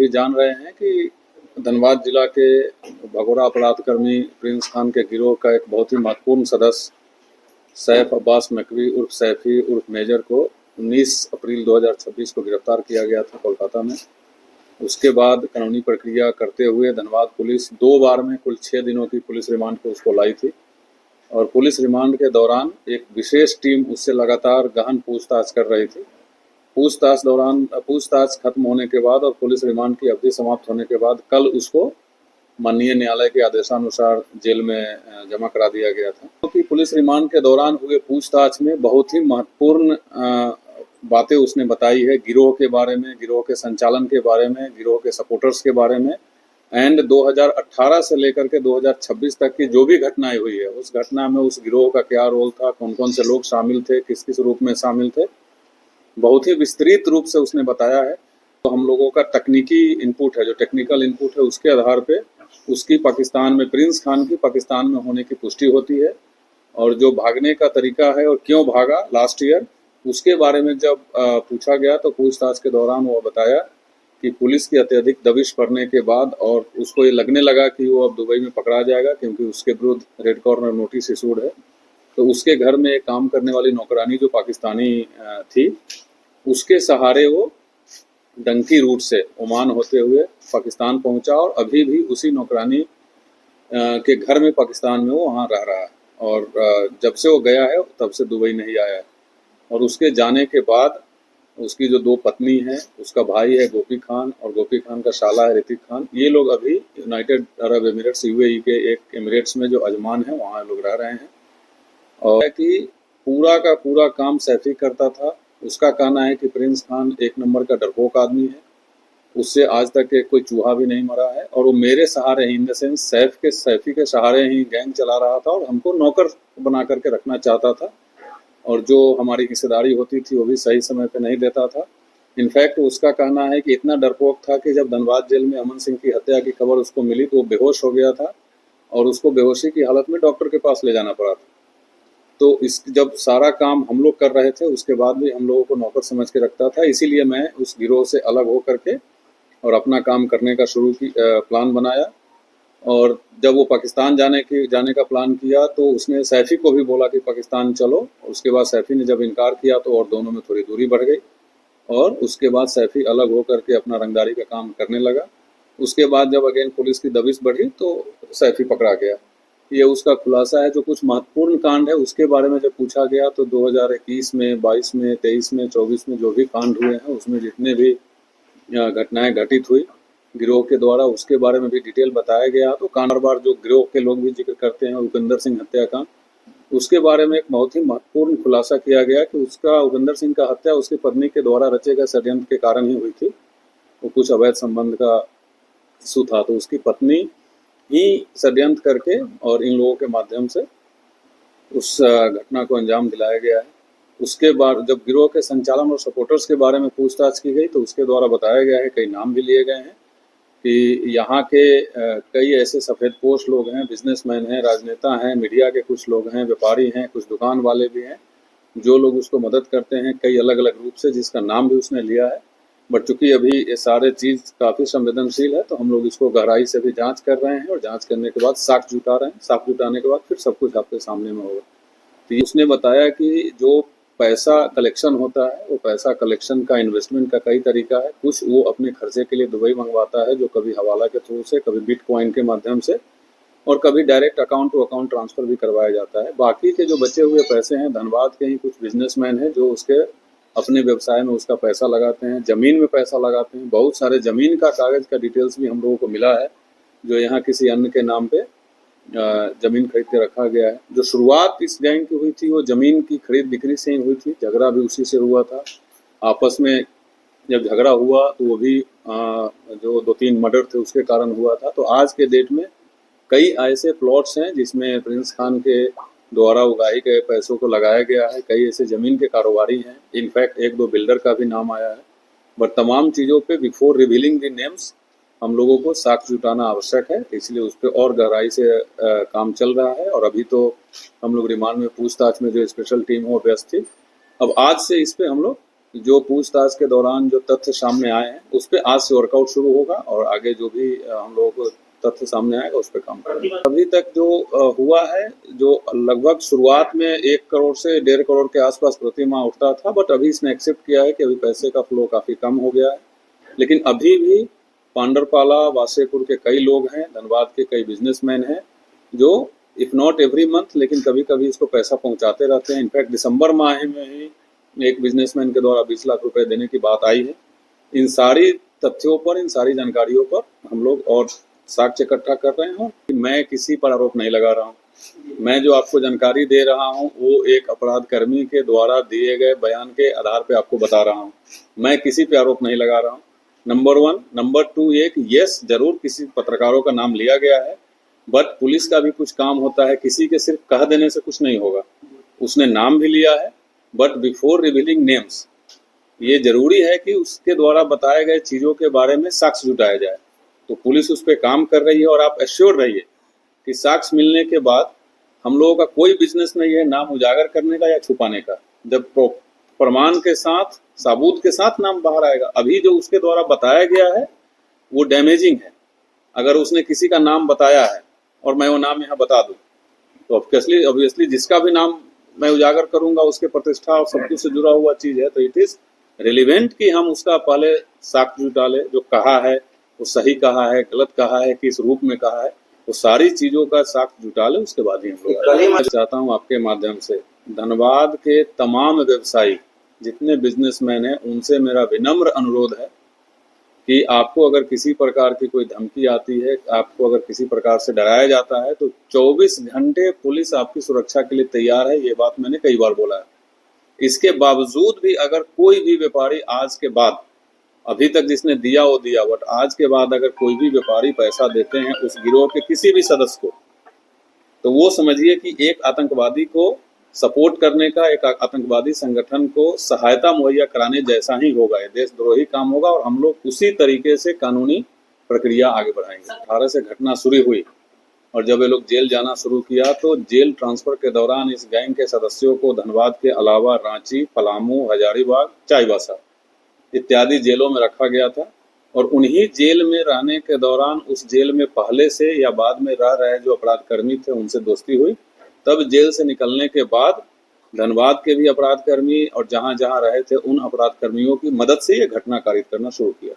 सभी जान रहे हैं कि धनबाद जिला के भगोड़ा अपराधकर्मी प्रिंस खान के गिरोह का एक बहुत ही महत्वपूर्ण सदस्य सैफ अब्बास नकवी उर्फ सैफी उर्फ मेजर को 19 अप्रैल 2026 को गिरफ्तार किया गया था कोलकाता में। उसके बाद कानूनी प्रक्रिया करते हुए धनबाद पुलिस 2 बार में कुल 6 दिनों की पुलिस रिमांड पे उसको लाई थी और पुलिस रिमांड के दौरान एक विशेष टीम उससे लगातार गहन पूछताछ कर रही थी। पूछताछ खत्म होने के बाद और पुलिस रिमांड की अवधि समाप्त होने के बाद कल उसको माननीय न्यायालय के आदेशानुसार जेल में जमा करा दिया गया था। क्योंकि पुलिस रिमांड के दौरान हुए पूछताछ में बहुत ही महत्वपूर्ण बातें उसने बताई है गिरोह के बारे में, गिरोह के संचालन के बारे में, गिरोह के सपोर्टर्स के बारे में एंड 2018 से लेकर के 2026 तक की जो भी घटनाएं हुई है उस घटना में उस गिरोह का क्या रोल था, कौन कौन से लोग शामिल थे, किस किस रूप में शामिल थे, बहुत ही विस्तृत रूप से उसने बताया है। तो हम लोगों का तकनीकी इनपुट है, जो टेक्निकल इनपुट है, उसके आधार पे उसकी पाकिस्तान में प्रिंस खान की पाकिस्तान में होने की पुष्टि होती है और जो भागने का तरीका है और क्यों भागा लास्ट ईयर उसके बारे में जब पूछा गया तो पूछताछ के दौरान वो बताया कि पुलिस की अत्यधिक दबिश पड़ने के बाद और उसको ये लगने लगा कि वो अब दुबई में पकड़ा जाएगा क्योंकि उसके विरुद्ध रेड कॉर्नर नोटिस इशूड है। तो उसके घर में एक काम करने वाली नौकरानी जो पाकिस्तानी थी उसके सहारे वो डंकी रूट से ओमान होते हुए पाकिस्तान पहुंचा और अभी भी उसी नौकरानी के घर में पाकिस्तान में वो वहाँ रह रहा है और जब से वो गया है तब से दुबई नहीं आया है। और उसके जाने के बाद उसकी जो 2 पत्नी हैं, उसका भाई है गोपी खान और गोपी खान का शाला है ऋतिक खान, ये लोग अभी यूनाइटेड अरब एमिरेट्स यूएई के एक एमिरेट्स में जो अजमान है वहाँ लोग रह रहे हैं। और कि पूरा का पूरा काम सैफी करता था। उसका कहना है कि प्रिंस खान एक नंबर का डरपोक आदमी है, उससे आज तक कोई चूहा भी नहीं मरा है और वो मेरे सहारे ही इन द सेंस सैफी के सहारे ही गैंग चला रहा था और हमको नौकर बना करके रखना चाहता था और जो हमारी हिस्सेदारी होती थी वो भी सही समय पे नहीं देता था। इनफैक्ट उसका कहना है कि इतना डरपोक था कि जब धनबाद जेल में अमन सिंह की हत्या की खबर उसको मिली तो वो बेहोश हो गया था और उसको बेहोशी की हालत में डॉक्टर के पास ले जाना पड़ा था। तो इस जब सारा काम हम लोग कर रहे थे उसके बाद भी हम लोगों को नौकर समझ के रखता था, इसीलिए मैं उस गिरोह से अलग हो करके और अपना काम करने का प्लान बनाया। और जब वो पाकिस्तान जाने का प्लान किया तो उसने सैफी को भी बोला कि पाकिस्तान चलो। उसके बाद सैफी ने जब इनकार किया तो और दोनों में थोड़ी दूरी बढ़ गई और उसके बाद सैफी अलग हो करके अपना रंगदारी का काम करने लगा। उसके बाद जब अगेन पुलिस की दबिश बढ़ी तो सैफी पकड़ा गया। ये उसका खुलासा है। जो कुछ महत्वपूर्ण कांड है उसके बारे में जब पूछा गया तो 2021 में, 22 में, 23 में, 24 में जो भी कांड हुए हैं उसमें जितने भी घटनाएं घटित हुई गिरोह के द्वारा उसके बारे में भी डिटेल बताया गया। तो कांड बार जो गिरोह के लोग भी जिक्र करते हैं उपेंद्र सिंह हत्याकांड, उसके बारे में एक बहुत ही महत्वपूर्ण खुलासा किया गया कि उसका उपेंद्र सिंह का हत्या उसकी पत्नी के द्वारा रचे गए षड्यंत्र के कारण ही हुई थी। वो कुछ अवैध संबंध का इशू था तो उसकी पत्नी ही षड्यंत्र करके और इन लोगों के माध्यम से उस घटना को अंजाम दिलाया गया है। उसके बाद जब गिरोह के संचालन और सपोर्टर्स के बारे में पूछताछ की गई तो उसके द्वारा बताया गया है, कई नाम भी लिए गए हैं कि यहाँ के कई ऐसे सफ़ेदपोश लोग हैं, बिजनेसमैन हैं, राजनेता हैं, मीडिया के कुछ लोग हैं, व्यापारी हैं, कुछ दुकान वाले भी हैं, जो लोग उसको मदद करते हैं कई अलग अलग रूप से, जिसका नाम भी उसने लिया है। बट चूंकि अभी ये सारे चीज़ काफ़ी संवेदनशील है तो हम लोग इसको गहराई से भी जांच कर रहे हैं और जांच करने के बाद साक्ष्य जुटा रहे हैं। साक्ष्य जुटाने के बाद फिर सब कुछ आपके सामने में होगा। तो उसने बताया कि जो पैसा कलेक्शन होता है वो पैसा कलेक्शन का इन्वेस्टमेंट का कई तरीका है। कुछ वो अपने खर्चे के लिए दुबई मंगवाता है, जो कभी हवाला के थ्रू से, कभी बिटकॉइन के माध्यम से और कभी direct account to account transfer भी करवाया जाता है। बाकी के जो बचे हुए पैसे हैं धनबाद के ही कुछ बिजनेसमैन हैं जो उसके अपने व्यवसाय में उसका पैसा लगाते हैं, ज़मीन में पैसा लगाते हैं। बहुत सारे ज़मीन का कागज़ का डिटेल्स भी हम लोगों को मिला है जो यहाँ किसी अन्य के नाम पे ज़मीन खरीद के रखा गया है। जो शुरुआत इस गैंग की हुई थी वो ज़मीन की खरीद बिक्री से ही हुई थी, झगड़ा भी उसी से हुआ था। आपस में जब झगड़ा हुआ तो वो भी जो 2-3 मर्डर थे उसके कारण हुआ था। तो आज के डेट में कई ऐसे प्लॉट्स हैं जिसमें प्रिंस खान के द्वारा उगाए गए पैसों को लगाया गया है। कई ऐसे ज़मीन के कारोबारी हैं, इनफैक्ट 1-2 बिल्डर का भी नाम आया है। बट तमाम चीज़ों पे बिफोर रिवीलिंग द नेम्स हम लोगों को साक्ष्य जुटाना आवश्यक है, इसलिए उस पर और गहराई से काम चल रहा है। और अभी तो हम लोग रिमांड में पूछताछ में जो स्पेशल टीम हो व्यस्त थी, अब आज से इस पर हम लोग जो पूछताछ के दौरान जो तथ्य सामने आए हैं उस पे आज से वर्कआउट शुरू होगा और आगे जो भी हम लोगों को तथ्य सामने आएगा उस पर काम करेंगे। अभी तक जो हुआ है, जो लगभग शुरुआत में 1 करोड़ से 1.5 करोड़ के आसपास प्रति माह उठता था, बट अभी इसने एक्सेप्ट किया है कि अभी पैसे का फ्लो काफ़ी कम हो गया है। लेकिन अभी भी पांडरपाला, वासेपुर के कई लोग हैं, धनबाद के कई बिजनेसमैन हैं जो इफ नॉट एवरी मंथ लेकिन कभी कभी इसको पैसा पहुंचाते रहते हैं। इनफैक्ट दिसंबर माह में ही एक बिजनेसमैन के द्वारा 20 लाख रुपए देने की बात आई है। इन सारी तथ्यों पर, इन सारी जानकारियों पर हम लोग और साक्ष्य इकट्ठा कर रहे हैं। मैं किसी पर आरोप नहीं लगा रहा हूँ। मैं जो आपको जानकारी दे रहा हूँ वो एक अपराध कर्मी के द्वारा दिए गए बयान के आधार पे आपको बता रहा हूँ। मैं किसी पे आरोप नहीं लगा रहा हूँ, नंबर 1। नंबर 2, एक यस जरूर किसी पत्रकारों का नाम लिया गया है, बट पुलिस का भी कुछ काम होता है, किसी के सिर्फ कह देने से कुछ नहीं होगा। उसने नाम भी लिया है, बट बिफोर रिवीलिंग नेम्स ये जरूरी है कि उसके द्वारा बताए गए चीज़ों के बारे में साक्ष्य जुटाया जाए। तो पुलिस उस पर काम कर रही है और आप एश्योर रहिए कि साक्ष्य मिलने के बाद हम लोगों का कोई बिजनेस नहीं है नाम उजागर करने का या छुपाने का। जब प्रमाण के साथ, सबूत के साथ नाम बाहर आएगा। अभी जो उसके द्वारा बताया गया है वो डैमेजिंग है। अगर उसने किसी का नाम बताया है और मैं वो नाम यहाँ बता दूँ तो ऑब्वियसली जिसका भी नाम मैं उजागर करूंगा उसके प्रतिष्ठा और सब कुछ से जुड़ा हुआ चीज है, तो इट इज रिलेवेंट कि हम उसका पहले साक्ष्य जुटा ले। जो कहा है वो सही कहा है, गलत कहा है, किस रूप में कहा है, वो सारी चीजों का साक्ष्य जुटा ले, उसके बाद ही हम लोग। मैं चाहता हूँ आपके माध्यम से धनबाद के तमाम व्यवसायी जितने बिजनेसमैन हैं उनसे मेरा विनम्र अनुरोध है कि आपको अगर किसी प्रकार की कोई धमकी आती है, आपको अगर किसी प्रकार से डराया जाता है, तो 24 घंटे पुलिस आपकी सुरक्षा के लिए तैयार है। ये बात मैंने कई बार बोला है। इसके बावजूद भी अगर कोई भी व्यापारी आज के बाद, अभी तक जिसने दिया वो दिया, बट आज के बाद अगर कोई भी व्यापारी पैसा देते हैं उस गिरोह के किसी भी सदस्य को, तो वो समझिए कि एक आतंकवादी को सपोर्ट करने का, एक आतंकवादी संगठन को सहायता मुहैया कराने जैसा ही होगा। ये देशद्रोही काम होगा और हम लोग उसी तरीके से कानूनी प्रक्रिया आगे बढ़ाएंगे। 18 से घटना शुरू हुई और जब ये लोग जेल जाना शुरू किया तो जेल ट्रांसफर के दौरान इस गैंग के सदस्यों को धनबाद के अलावा रांची, पलामू, हजारीबाग, चाईबासा इत्यादि जेलों में रखा गया था। और उन्हीं जेल में रहने के दौरान उस जेल में पहले से या बाद में रह रहे जो अपराध कर्मी थे उनसे दोस्ती हुई। तब जेल से निकलने के बाद धनबाद के भी अपराध कर्मी और जहां जहां रहे थे उन अपराध कर्मियों की मदद से ये घटना कारित करना शुरू किया।